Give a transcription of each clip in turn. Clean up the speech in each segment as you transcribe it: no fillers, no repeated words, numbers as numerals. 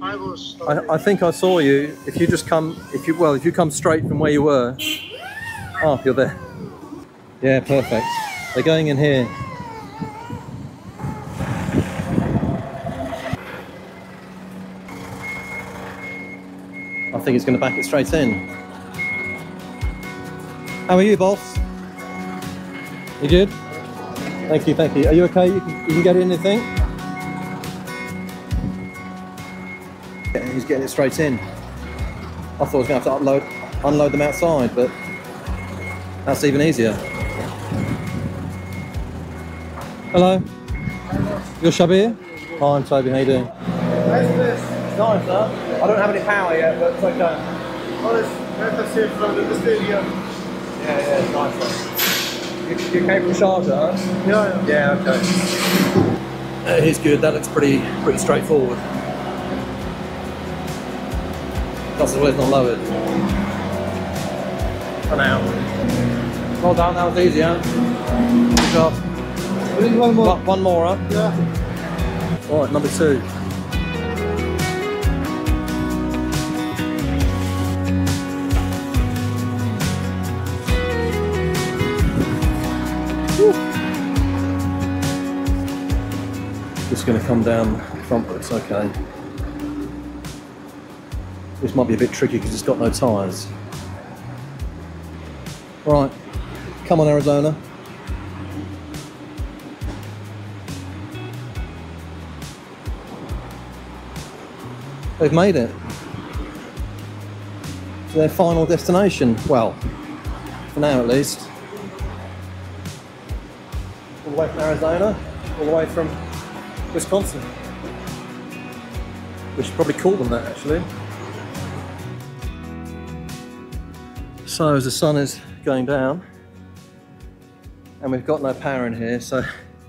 I think I saw you. If you just come, if you come straight from where you were. Oh, you're there. Yeah, perfect. They're going in here. I think he's going to back it straight in. How are you, boss? You good? Thank you, thank you. Are you okay? You can get in, you think? Yeah, he's getting it straight in. I thought I was going to have to unload them outside, but that's even easier. Hello. You're Shabir? Hi, I'm Toby. How you doing? Nice place. It's nice, huh? I don't have any power yet, but it's okay. Oh, it's better safe from the stadium. Yeah, it's nice one. You came from Sharjah, huh? Yeah. Yeah, okay. He's good. That looks pretty straightforward. That's the way it's not lowered. For now. Well done, that was easy, huh? Good job. We need one more. One more, huh? Yeah. Alright, number 2. Woo. Just going to come down the front, but it's okay. This might be a bit tricky because it's got no tyres. Right, come on Arizona. They've made it to their final destination. Well, for now at least. All the way from Arizona, all the way from Wisconsin. We should probably call them that actually. So as the sun is going down, and we've got no power in here, so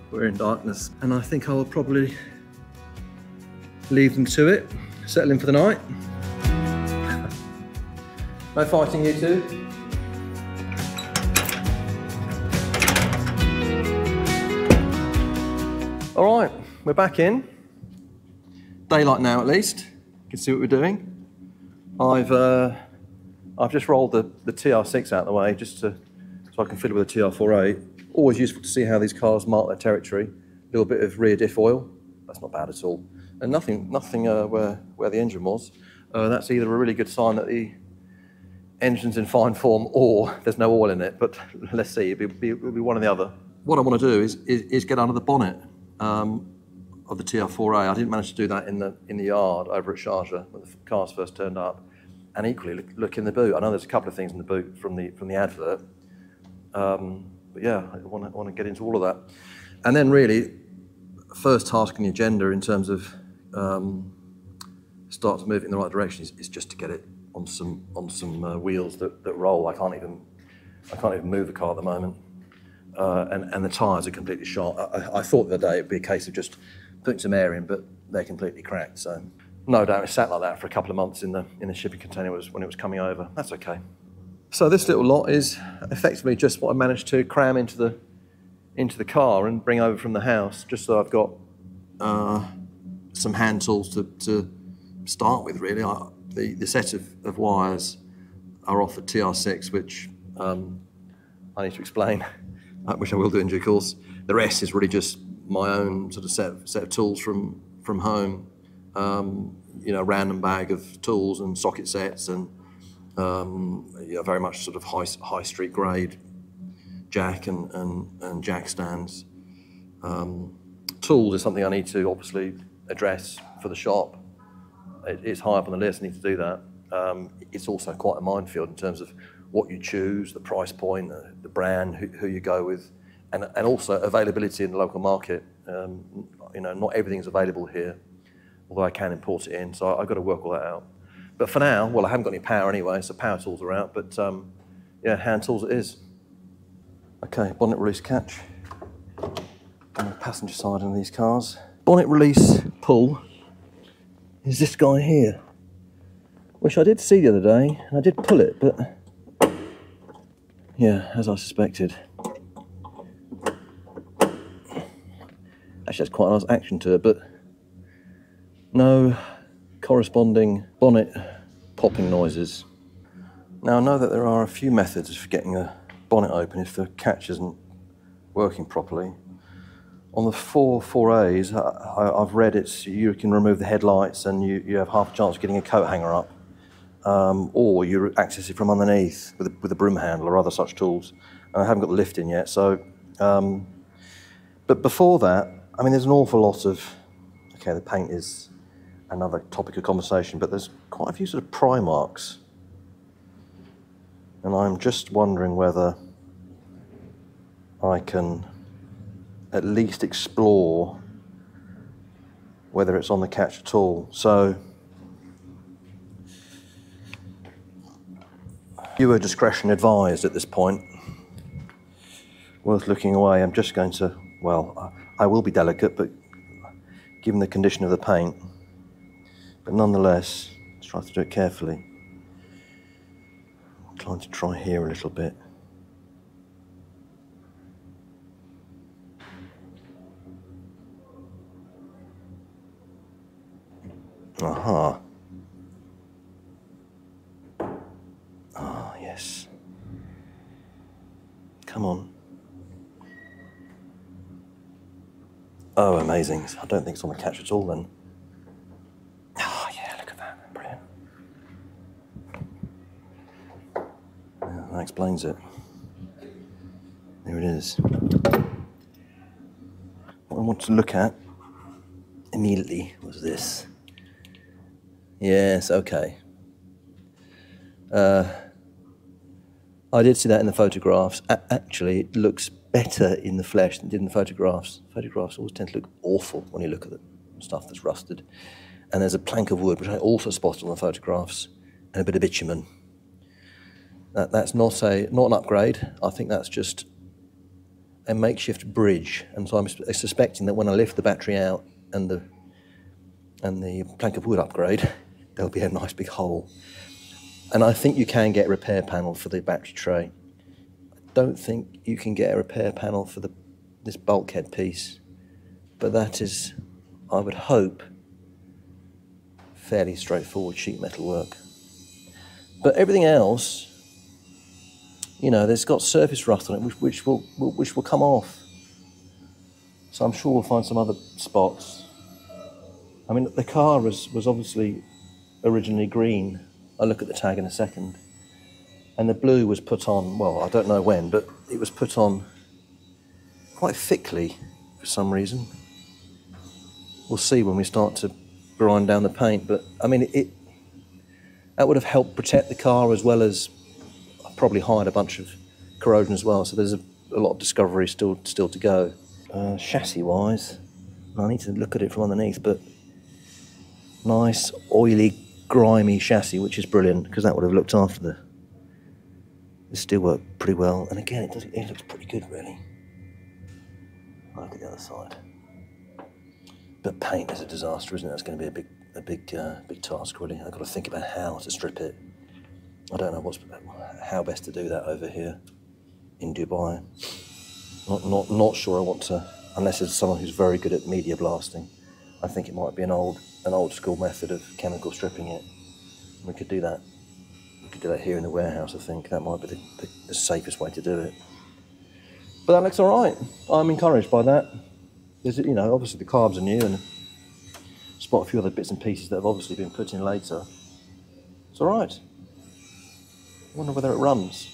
we're in darkness. And I think I will probably leave them to it. Settle in for the night. No fighting, you two. All right, we're back in. Daylight now, at least. You can see what we're doing. I've just rolled the TR6 out of the way just so I can fiddle with the TR4A. Always useful to see how these cars mark their territory. A little bit of rear diff oil. That's not bad at all. And nothing where the engine was. That's either a really good sign that the engine's in fine form or there's no oil in it, but let's see, it'll be one or the other. What I want to do is get under the bonnet of the TR4A. I didn't manage to do that in the yard over at Sharjah when the cars first turned up. And equally, look in the boot. I know there's a couple of things in the boot from the advert, but yeah, I want to get into all of that. And then really, first task on the agenda in terms of start to move it in the right direction is just to get it on some wheels that roll. I can't even move the car at the moment, and the tyres are completely shot. I thought the other day it'd be a case of just putting some air in, but they're completely cracked. So no doubt it sat like that for a couple of months in the shipping container when it was coming over. That's okay. So this little lot is effectively just what I managed to cram into the car and bring over from the house, just so I've got some hand tools to start with, really. The set of wires are off at TR6, which I need to explain, which I will do in due course. The rest is really just my own sort of set of tools from home. Random bag of tools and socket sets and very much sort of high street grade jack and jack stands. Tools is something I need to obviously address for the shop. It's high up on the list, I need to do that. It's also quite a minefield in terms of what you choose, the price point, the brand, who you go with, and also availability in the local market. Not everything's available here, although I can import it in, so I've got to work all that out. But for now, well, I haven't got any power anyway, so power tools are out, but yeah, hand tools it is. Okay, bonnet release catch on the passenger side in these cars. Bonnet release pull is this guy here, which I did see the other day, and I did pull it, but yeah, as I suspected. Actually, there's quite a nice action to it, but no corresponding bonnet popping noises. Now I know that there are a few methods for getting a bonnet open if the catch isn't working properly. On the 4.4As, I've read you can remove the headlights and you have half a chance of getting a coat hanger up, or you access it from underneath with a broom handle or other such tools. And I haven't got the lift in yet, so. But before that, I mean, there's an awful lot of. Okay, the paint is another topic of conversation, but there's quite a few sort of pry marks, and I'm just wondering whether I can at least explore whether it's on the catch at all. So viewer discretion advised at this point. Worth looking away. I'm just going to, well, I will be delicate, but given the condition of the paint, but nonetheless, let's try to do it carefully. I'm trying to try here a little bit. Aha. Ah, yes. Come on. Oh, amazing. I don't think it's on the catch at all then. Oh, yeah, look at that. Brilliant. Yeah, that explains it. There it is. What I want to look at immediately was this. Yes, okay. I did see that in the photographs. Actually, it looks better in the flesh than it did in the photographs. Photographs always tend to look awful when you look at the stuff that's rusted. And there's a plank of wood, which I also spotted on the photographs, and a bit of bitumen. That's not an upgrade. I think that's just a makeshift bridge. And so I'm suspecting that when I lift the battery out and the plank of wood upgrade, there'll be a nice big hole. And I think you can get a repair panel for the battery tray. I don't think you can get a repair panel for this bulkhead piece, but that is, I would hope, fairly straightforward sheet metal work. But everything else, you know, there's got surface rust on it, which will come off. So I'm sure we'll find some other spots. I mean, the car was obviously originally green. I'll look at the tag in a second. And the blue was put on, well, I don't know when, but it was put on quite thickly for some reason. We'll see when we start to grind down the paint, but I mean, that would have helped protect the car as well as probably hide a bunch of corrosion as well. So there's a lot of discovery still to go. Chassis-wise, I need to look at it from underneath, but nice, oily, grimy chassis, which is brilliant because that would have looked after the steelwork pretty well. And again, it looks pretty good, really. I'll look at the other side. But paint is a disaster, isn't it? That's going to be a big task, really. I've got to think about how to strip it. I don't know how best to do that over here in Dubai. Not sure I want to, unless it's someone who's very good at media blasting. I think it might be an old school method of chemical stripping it. We could do that. We could do that here in the warehouse. I think that might be the safest way to do it. But that looks all right. I'm encouraged by that. There's, you know, obviously the carbs are new, and spot a few other bits and pieces that have obviously been put in later. It's all right. I wonder whether it runs.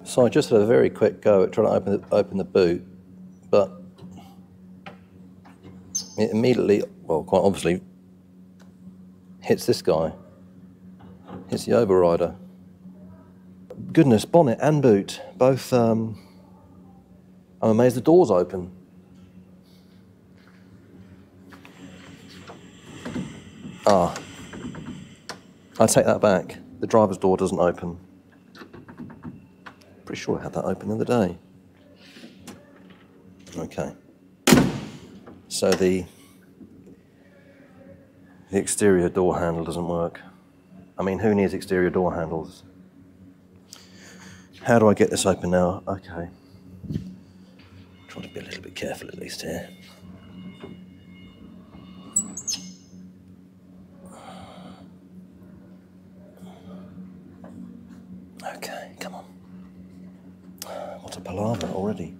So I just had a very quick go at trying to open the boot, but it immediately, well, quite obviously, hits this guy. Hits the overrider. Goodness, bonnet and boot, both, I'm amazed the door's open. Ah, I take that back. The driver's door doesn't open. Pretty sure I had that open the other day. Okay. So the exterior door handle doesn't work. I mean, who needs exterior door handles? How do I get this open now? Okay. Trying to be a little bit careful at least here. Okay, come on. What a palaver already.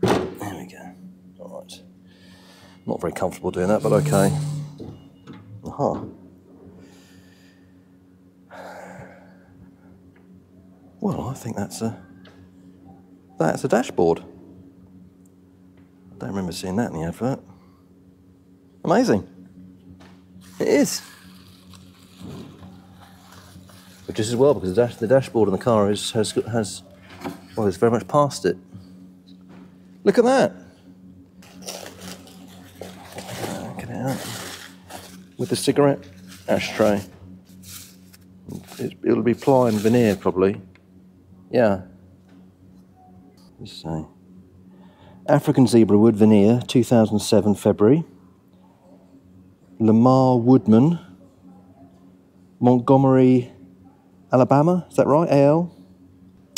There we go. All right. Not very comfortable doing that, but okay. Aha. Well, I think that's a dashboard. I don't remember seeing that in the advert. Amazing. It is. Which is as well, because the dashboard in the car has well, it's very much past it. Look at that. Get it out. With the cigarette ashtray. It'll be ply and veneer probably. Yeah. Let's see. African zebra wood veneer, 2007 February. Lamar Woodman, Montgomery, Alabama. Is that right? AL.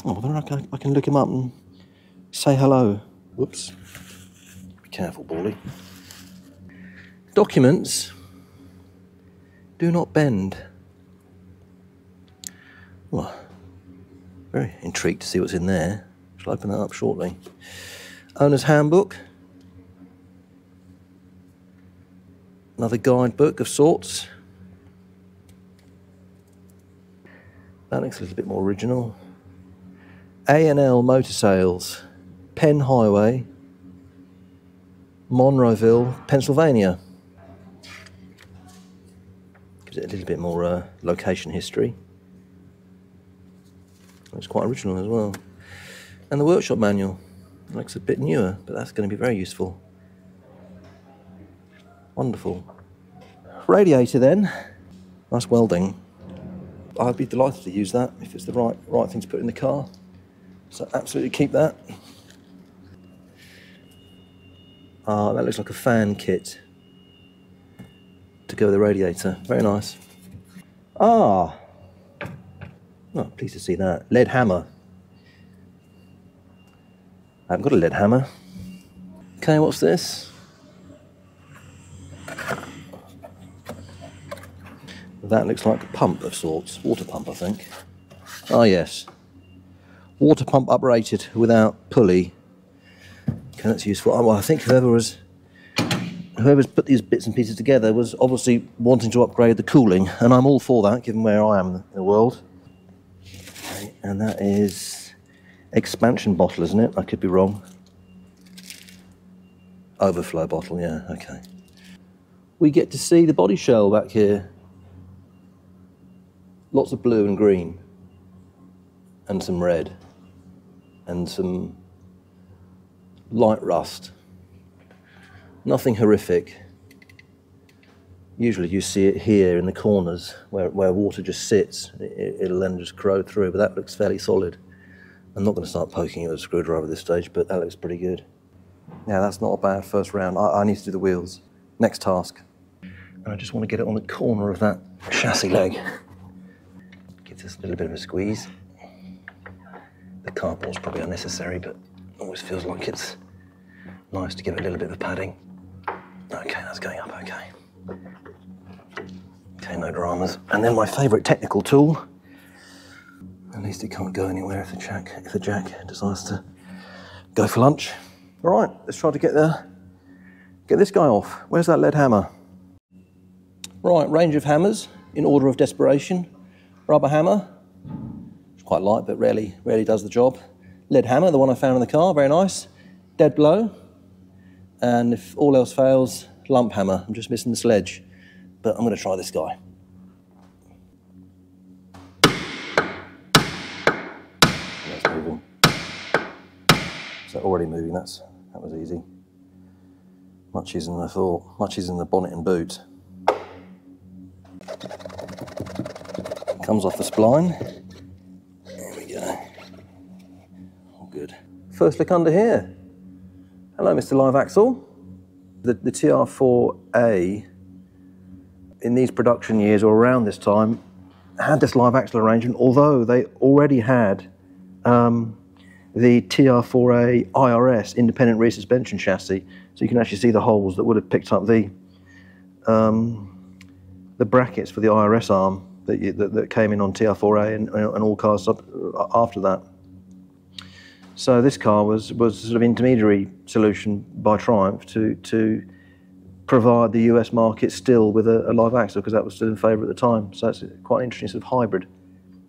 Oh, well, I can look him up and say hello. Whoops. Be careful, Bally. Documents do not bend. Well, very intrigued to see what's in there. Shall open that up shortly. Owner's handbook. Another guidebook of sorts. That looks a little bit more original. A&L Motor Sales, Penn Highway, Monroeville, Pennsylvania. Gives it a little bit more location history. It's quite original as well. And the workshop manual. Looks a bit newer, but that's going to be very useful. Wonderful. Radiator then. Nice welding. I'd be delighted to use that if it's the right thing to put in the car. So absolutely keep that. Ah, that looks like a fan kit to go with the radiator. Very nice. Ah. Oh, pleased to see that. Lead hammer. I haven't got a lead hammer. Okay, what's this? That looks like a pump of sorts. Water pump, I think. Ah, yes. Water pump uprated without pulley. Okay, that's useful. Oh, well, I think whoever's put these bits and pieces together was obviously wanting to upgrade the cooling, and I'm all for that, given where I am in the world. Okay, and that is expansion bottle, isn't it? I could be wrong. Overflow bottle, yeah, okay. We get to see the body shell back here. Lots of blue and green, and some red, and some light rust. Nothing horrific. Usually you see it here in the corners where water just sits. It'll then just corrode through, but that looks fairly solid. I'm not going to start poking it with a screwdriver at this stage, but that looks pretty good. Yeah, that's not a bad first round. I need to do the wheels. Next task. And I just want to get it on the corner of that chassis leg. Gives us a little bit of a squeeze. The cardboard's probably unnecessary, but always feels like it's nice to give it a little bit of padding. Okay, that's going up okay. Okay, no dramas. And then my favourite technical tool. At least it can't go anywhere if the jack decides to go for lunch. All right, let's try to get this guy off. Where's that lead hammer? Right, range of hammers in order of desperation. Rubber hammer, it's quite light but rarely does the job. Lead hammer, the one I found in the car, very nice. Dead blow, and if all else fails, lump hammer. I'm just missing the sledge, but I'm going to try this guy. That's moving. So already moving, that was easy. Much easier than I thought, much easier than the bonnet and boot. Comes off the spline. There we go. All good. First look under here. Hello, Mr. Live Axle. The TR4A in these production years or around this time had this live axle arrangement, although they already had the TR4A IRS, independent rear suspension chassis, so you can actually see the holes that would have picked up the the brackets for the IRS arm that came in on TR4A and all cars after that. So this car was sort of intermediary solution by Triumph to provide the US market still with a live axle, because that was still in favour at the time. So it's quite an interesting sort of hybrid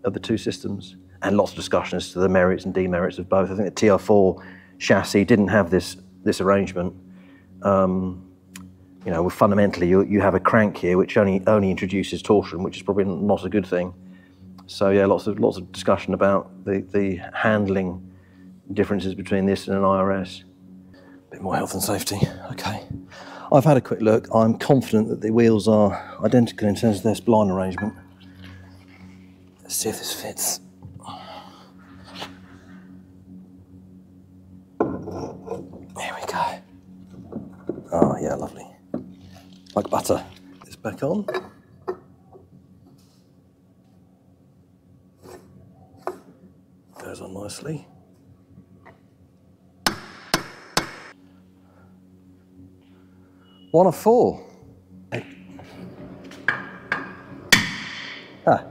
of the two systems, and lots of discussion as to the merits and demerits of both. I think the TR4 chassis didn't have this arrangement. You know, fundamentally you have a crank here which only introduces torsion, which is probably not a good thing. So yeah, lots of discussion about the handling differences between this and an IRS. A bit more health and safety. Okay, I've had a quick look. I'm confident that the wheels are identical in terms of their spline arrangement. Let's see if this fits. Here we go. Oh yeah, lovely. Like butter. This back on. Goes on nicely. One of four. Ah,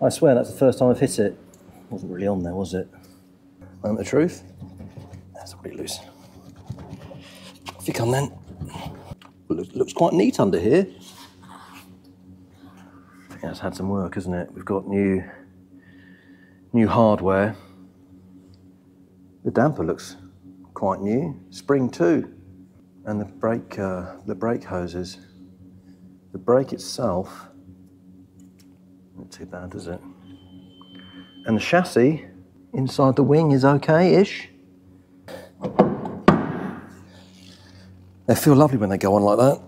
I swear that's the first time I've hit it. Wasn't really on there, was it? Ain't the truth? That's pretty loose. Off you come then. Looks quite neat under here. I think that's had some work, hasn't it? We've got new hardware. The damper looks quite new. Spring too. And the brake hoses. The brake itself, not too bad, is it? And the chassis inside the wing is okay-ish. They feel lovely when they go on like that.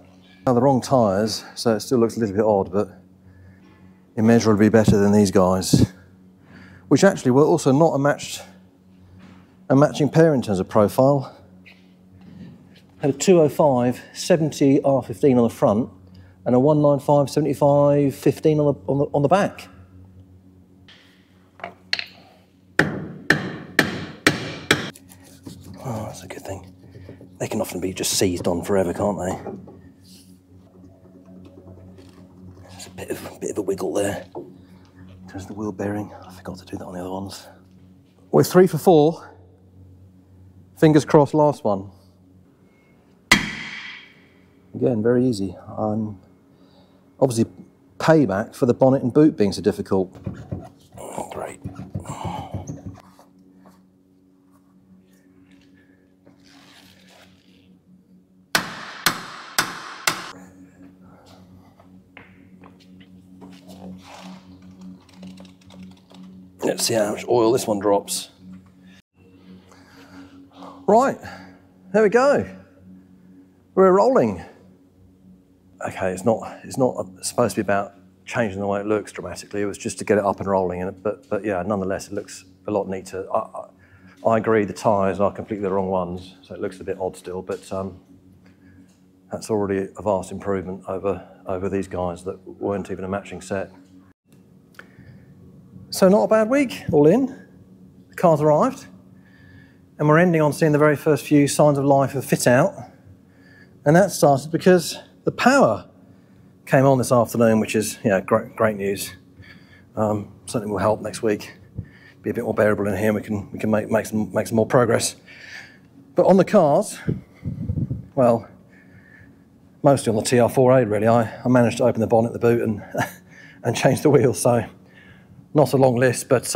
Now the wrong tyres, so it still looks a little bit odd, but immeasurably better than these guys, which actually were also not a matching pair in terms of profile. Had a 205 70 R15 on the front and a 195 75 15 on the back. Oh, that's a good thing. They can often be just seized on forever, can't they? There's a bit of a wiggle there in terms of the wheel bearing. I forgot to do that on the other ones. We're 3 for 4. Fingers crossed, last one. Again, very easy. Obviously, payback for the bonnet and boot being so difficult. Oh, great. Let's see how much oil this one drops. Right, there we go. We're rolling. Okay, it's not supposed to be about changing the way it looks dramatically. It was just to get it up and rolling. But yeah, nonetheless, it looks a lot neater. I agree, the tyres are completely the wrong ones, so it looks a bit odd still. But that's already a vast improvement over these guys that weren't even a matching set. So not a bad week, all in. The car's arrived, and we're ending on seeing the very first few signs of life of fit out. And that started because the power came on this afternoon, which is great news. Certainly will help next week. Be a bit more bearable in here. And we can make some more progress. But on the cars, well, mostly on the TR4A really. I managed to open the bonnet, the boot, and change the wheels. So not a long list, but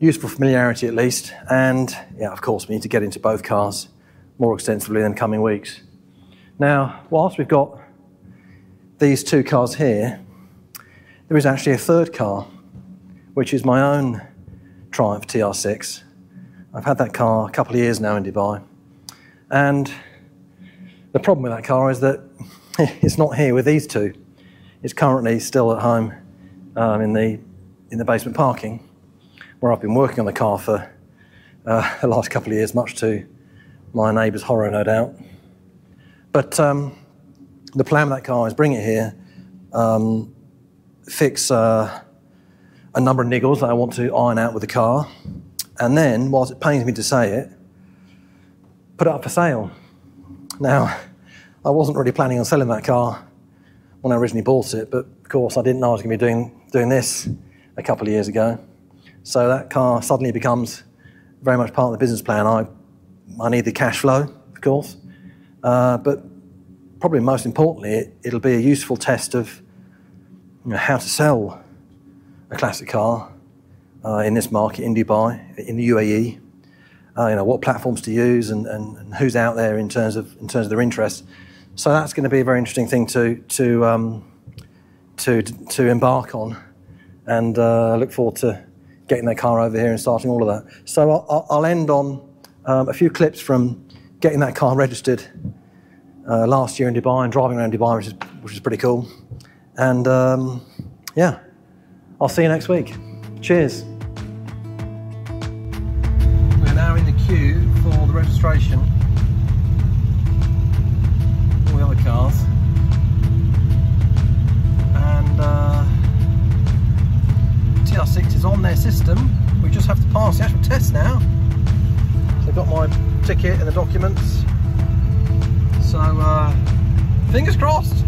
useful familiarity at least. And yeah, of course, we need to get into both cars more extensively in the coming weeks. Now, whilst we've got these two cars here, there is actually a third car, which is my own Triumph TR6. I've had that car a couple of years now in Dubai. And the problem with that car is that it's not here with these two. It's currently still at home in the basement parking, where I've been working on the car for the last couple of years, much to my neighbour's horror, no doubt. But the plan with that car is bring it here, fix a number of niggles that I want to iron out with the car, and then, whilst it pains me to say it, put it up for sale. Now, I wasn't really planning on selling that car when I originally bought it, but of course I didn't know I was going to be doing this a couple of years ago. So that car suddenly becomes very much part of the business plan. I need the cash flow, of course, but probably most importantly, it'll be a useful test of how to sell a classic car in this market, in Dubai, in the UAE. What platforms to use and who's out there in terms of their interest. So that's going to be a very interesting thing to embark on, and I look forward to getting that car over here and starting all of that. So I'll end on a few clips from getting that car registered last year in Dubai and driving around Dubai, which is pretty cool. And yeah, I'll see you next week. Cheers. We're now in the queue for the registration. All the other cars. And TR6 is on their system. We just have to pass the actual test now. So I've got my ticket and the documents. So fingers crossed.